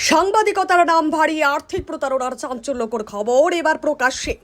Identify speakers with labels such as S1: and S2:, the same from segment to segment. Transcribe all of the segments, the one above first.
S1: সাংবাদিকতার নাম ভারিয়ে আর্থিক প্রতারণার চাঞ্চল্যকর খবর এবার প্রকাশ্যে।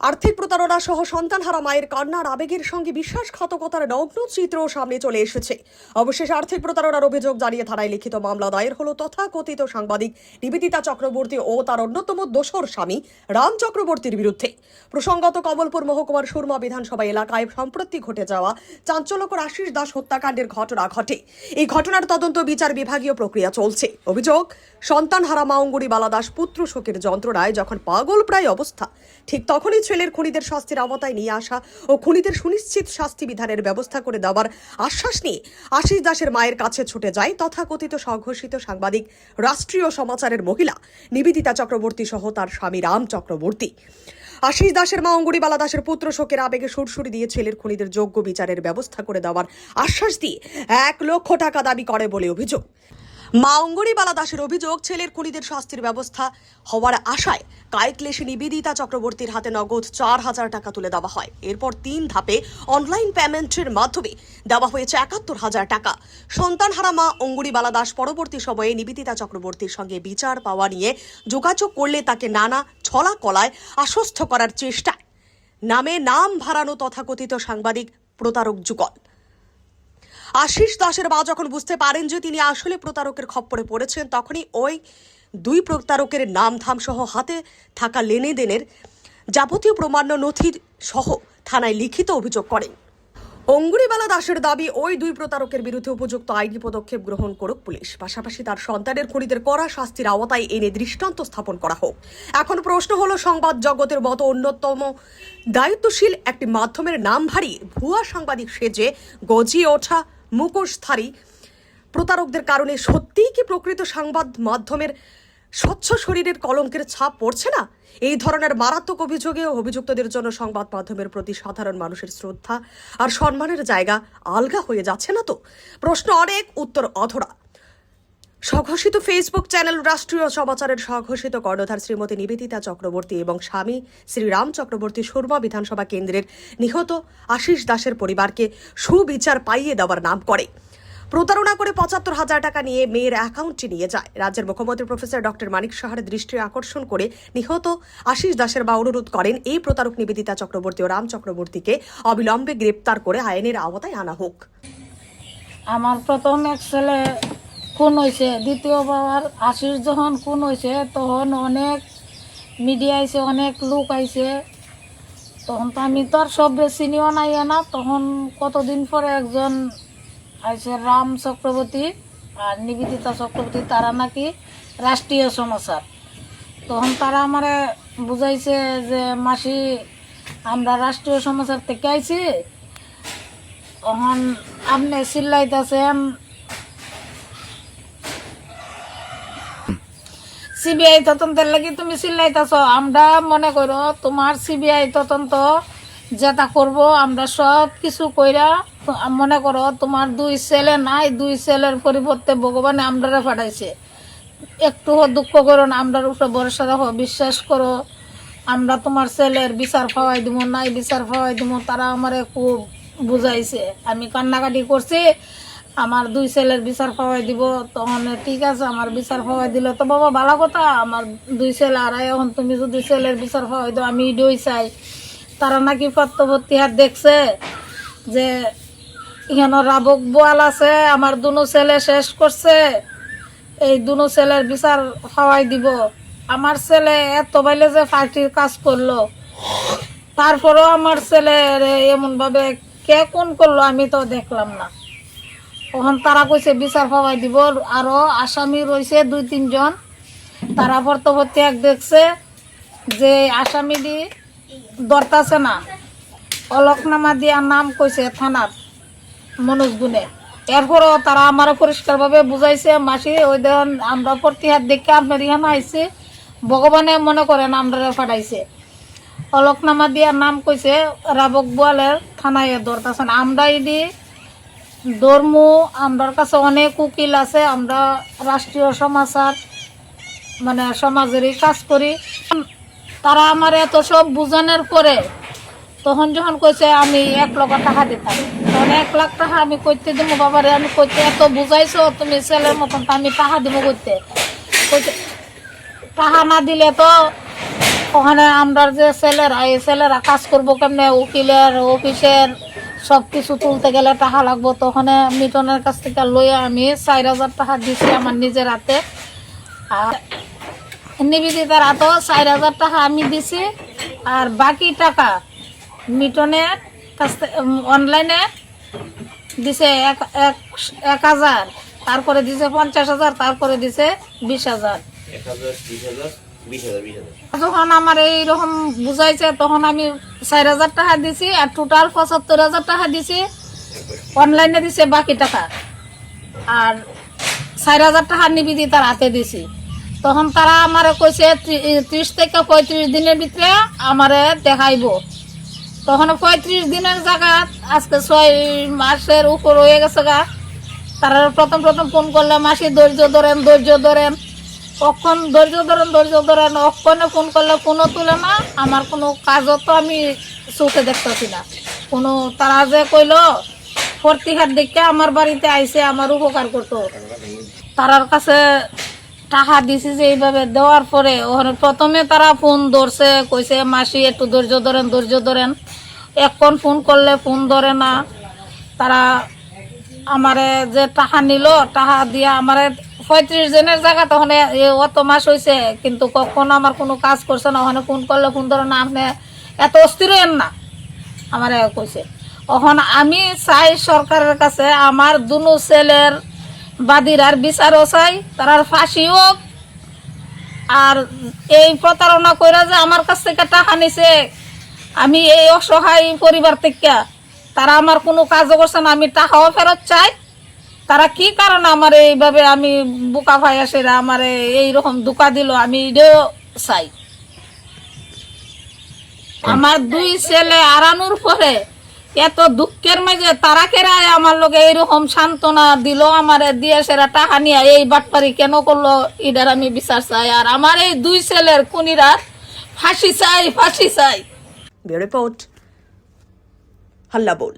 S1: আর্থিক প্রতারণা সহ সন্তানহারা মায়ের কান্নার আবেগের সঙ্গে বিশ্বাসঘাতকতার নগ্ন চিত্র সামনে চলে এসেছে। অবশেষে আর্থিক প্রতারণার অভিযোগ জানিয়ে থানায় লিখিত মামলা দায়ের হলো তথাকথিত সাংবাদিক নিবেদিতা চক্রবর্তী ও তার অন্যতম দোসর স্বামী রাম চক্রবর্তীর বিরুদ্ধে। প্রসঙ্গত কমলপুর মহকুমার সুরমা বিধানসভা এলাকায় সম্প্রতি ঘটে যাওয়া চাঞ্চল্যকর আশিস দাস হত্যাকাণ্ডের ঘটনা ঘটে। এই ঘটনার তদন্ত বিচার বিভাগীয় প্রক্রিয়া চলছে। অভিযোগ, সন্তানহারা মা অঙ্গুরীবালা দাস পুত্র শোকের যন্ত্রণায় যখন পাগল প্রায় অবস্থা, ঠিক তখনই ছেলের খুনিদের শাস্তির আওতায় নিয়ে আসা ও খুনিদের সুনিশ্চিত শাস্তি বিধানের ব্যবস্থা করে দেওয়ার আশ্বাস নিয়ে আশিস দাসের মায়ের কাছে ছুটে যায় তথাকথিত স্বঘোষিত সাংবাদিক রাষ্ট্রীয় সমাচারের মহিলা নিবেদিতা চক্রবর্তী সহ তার স্বামী রাম চক্রবর্তী। আশিস দাসের মা অঙ্গুরীবালা দাসের পুত্র শোকের আবেগে সুরসুরি দিয়ে ছেলের খুনিদের যোগ্য বিচারের ব্যবস্থা করে দেওয়ার আশ্বাস দিয়ে 1,00,000 টাকা দাবি করে বলে অভিযোগ। মা অঙ্গুরীবালা দাসের অভিযোগ, ছেলের খুনিদের শাস্তির ব্যবস্থা হওয়ার আশায় কায়ক্লেশে নিবেদিতা চক্রবর্তীর হাতে নগদ 4,000 টাকা তুলে দেওয়া হয়। এরপর 3 ধাপে অনলাইন পেমেন্টের মাধ্যমে দেওয়া হয়েছে 71,000 টাকা। সন্তানহারা মা অঙ্গুরীবালা দাস পরবর্তী সময়ে নিবেদিতা চক্রবর্তীর সঙ্গে বিচার পাওয়া নিয়ে যোগাযোগ করলে তাকে নানা ছলা কলায় আশ্বস্ত করার চেষ্টায় নাম ভাড়ানো তথাকথিত সাংবাদিক প্রতারক যুগল। আশিস দাসের মা যখন বুঝতে পারেন যে তিনি আসলে প্রতারকের খপ্পরে পড়েছেন, তখনই ওই 2 প্রতারকের নাম ধাম সহ হাতে থাকা লেনদেনের যাবতীয় প্রমাণ্য নথি সহ থানায় লিখিত অভিযোগ করেন। অঙ্গুরীবালা দাসের দাবি, ওই 2 প্রতারকের বিরুদ্ধে উপযুক্ত আইনি পদক্ষেপ গ্রহণ করুক পুলিশ, পাশাপাশি তার সন্তানের খুনিদের কড়া শাস্তির আওতায় এনে দৃষ্টান্ত স্থাপন করা হোক। এখন প্রশ্ন হলো, সংবাদ জগতের মতো অন্যতম দায়িত্বশীল একটি মাধ্যমের নাম ভারিয়ে ভুয়া সাংবাদিক সেজে গজিয়ে ওঠা মুখোশধারী প্রতারকদের কারণে সত্যিই কি প্রকৃত সংবাদ মাধ্যমের স্বচ্ছ শরীরের কলঙ্কের ছাপ পড়ছে না? এই ধরনের মারাত্মক অভিযোগে অভিযুক্তদের জন্য সংবাদ মাধ্যমের প্রতি সাধারণ মানুষের শ্রদ্ধা আর সম্মানের জায়গা আলগা হয়ে যাচ্ছে না তো? প্রশ্ন অনেক, উত্তর অধরা। স্বঘোষিত ফেসবুক চ্যানেল রাষ্ট্রীয় সমাচারের স্বঘোষিত কর্ণধার শ্রীমতী নিবেদিতা চক্রবর্তী এবং স্বামী শ্রীরাম চক্রবর্তী সুরমা বিধানসভা কেন্দ্রের নিহত আশিস দাসের পরিবারকে সুবিচার পাইয়ে দেওয়ার নাম করে প্রতারণা করে 75,000 টাকা নিয়ে মেয়ের অ্যাকাউন্টে নিয়ে যায়। রাজ্যের মুখ্যমন্ত্রী প্রফেসর ডক্টর মানিক সাহার দৃষ্টি আকর্ষণ করে নিহত আশিস দাসের মা অনুরোধ করেন এই প্রতারক নিবেদিতা চক্রবর্তী ও রাম চক্রবর্তীকে অবিলম্বে গ্রেপ্তার করে আইনের আওতায় আনা হোক।
S2: আমার প্রথম এক ছেলে খুন হয়েছে, দ্বিতীয়বার আশিস যখন খুন হয়েছে তখন অনেক মিডিয়া আইছে, অনেক লোক আইছে, তখন তো আমি তো আর সব চিনিও নাই না। তখন কতদিন পরে একজন আইছে রাম চক্রবর্তী আর নিবেদিতা চক্রবর্তী, তারা নাকি রাষ্ট্রীয় সমাচার। তখন তারা আমারে বুঝাইছে যে মাসি আমরা রাষ্ট্রীয় সমাচার থেকে আইছি, তখন আপনি চিল্লাইতেছেন সিবিআই তদন্তের লাগি তুমি চিল্লাইতেছ। আমরা মনে করো তোমার সিবিআই তদন্ত যেটা করব আমরা সব কিছু কইরা, মনে করো তোমার 2 ছেলে নাই, 2 ছেলের পরিবর্তে ভগবানে আমরা পাঠাইছে। একটু দুঃখ করো না, আমরা উপরে ভরসা রাখো, বিশ্বাস করো, আমরা তোমার ছেলের বিচার পাওয়াই দিব, নাই বিচার পাওয়াই দিব। তারা আমারে খুব বুঝাইছে, আমি কান্নাকাটি করছি, আমার 2 ছেলের বিচার পাওয়াই দিব। তখন ঠিক আছে, আমার বিচার পাওয়াই দিল তো বাবা ভালো কথা, আমার 2 ছেলে আর এখন তুমি যদি ছেলের বিচার পাওয়াই দাও আমি এটাই চাই। তারা নাকি পত্রবর্তী হাত দেখছে যে এখানে রাবক বোয়াল আছে, আমার 2 ছেলে শেষ করছে, এই 2 ছেলের বিচার পাওয়াই দিব। আমার ছেলে এত বাইলে যে পার্টির কাজ করলো, তারপরেও আমার ছেলের এমনভাবে কে কোন করলো আমি তো দেখলাম না। তখন তারা কইছে বিচার পাওয়াই দিব। আরো আসামি রয়েছে 2-3 জন, তারা পরবর্তী এক দেখছে যে আসামি দি ধরতাছে না, অলকনামা দিয়া নাম কইছে থানার মনোজ গুণে। এরপরও তারা আমার পরিষ্কারভাবে বুঝাইছে মাসি ওই দেন আমরা প্রতিহাত দেখে আপনার ইহান আইছে, ভগবানে মনে করেন আমরা পাঠাইছে। অলকনামা দিয়া নাম কইছে রাবক বোয়ালের থানায় ধরতাছে না। আমরা এদি ধর্ম, আমার কাছে অনেক উকিল আছে, আমরা রাষ্ট্রীয় সমাচার মানে সমাজেরই কাজ করি। তারা আমার এত সব বুঝানোর পরে তখন যখন কইছে আমি 1,00,000 টাকা দিতাম, তখন 1,00,000 টাকা আমি করতে দিব বাবারে, আমি করতে এত বুঝাইছো তুমি ছেলের মতন, আমি টাকা দিব করতে। টাকা না দিলে তো ওখানে আমরা যে ছেলেরা এই ছেলেরা কাজ করবো কেমনে, উকিলের অফিসের সব কিছু তুলতে গেলে টাকা লাগবো। তখন মিটনের কাছ থেকে লইয়া আমি 4,000 টাকা দিছি আমার নিজের হাতে, আর নিবেদিতার হাতেও 4,000 টাকা আমি দিছি। আর বাকি টাকা মিটনের কাছ থেকে অনলাইনে দিছে 1,000, তারপরে দিছে 50,000, তারপরে দিছে 20,000। যখন আমার এইরকম বুঝাইছে তখন আমি 4,000 টাকা দিছি, আর টোটাল 75,000 টাকা দিছি। অনলাইনে দিছে বাকি টাকা, আর 4,000 টাকা নিবেদিতার হাতে দিছি। তখন তারা আমারে কইছে 30 থেকে 35 দিনের ভিতরে আমারে দেখাইব। তখন 35 দিনের জায়গা আজকে 6 মাসের উপর হয়ে গেছে গা। তারা প্রথম ফোন করলে মাসি ধৈর্য ধরেন, কখন ধৈর্য ধরেন, অক্ষণে ফোন করলে ফোনও তুলে না। আমার কোনো কাজও তো আমি চোখে দেখতেছি না কোনো। তারা যে কইলো প্রতিহার দেখে আমার বাড়িতে আইসে আমার উপকার করতো, তারার কাছে টাকা দিছি যে এইভাবে দেওয়ার পরে ওখানে প্রথমে তারা ফোন ধরছে, কইছে মাসি একটু ধৈর্য ধরেন। এখন ফোন করলে ফোন ধরে না। তারা আমারে যে টাকা নিল, টাকা দিয়ে আমারে 35 দিনের জায়গা তখন অত মাস হয়েছে, কিন্তু কখনো আমার কোনো কাজ করছে না। ওখানে ফোন করলে ফোন ধরে না, আপনি এত অস্থির হন না আমারে কইছে। এখন আমি চাই সরকারের কাছে আমার দুনো ছেলের বাদীর বিচারও চাই, তার ফাঁসি হোক। আর এই প্রতারণা কইরা যে আমার কাছ থেকে টাকা নিছে, আমি এই অসহায় পরিবার থেকে, তারা আমার কোনো কাজও করছে না, আমি টাকাও ফেরত চাই। তারা কি কারণে আমার এইভাবে আমি বোকা ভাই আসেরা আমার এইরকম ধোঁকা দিল, আমি এটাও চাই। আমার 2 ছেলে হারানোর পরে এত দুঃখের মাঝে তারা কেরায় আমার লোকে এইরকম সান্ত্বনা দিল, আমার দিয়ে সেরা টাকা নিয়ে এই বাটপারি কেন করলো, এটার আমি বিচার চাই। আর আমার এই 2 ছেলের খুনিরা ফাঁসি চাই।
S1: রিপোর্ট হাল্লা বল।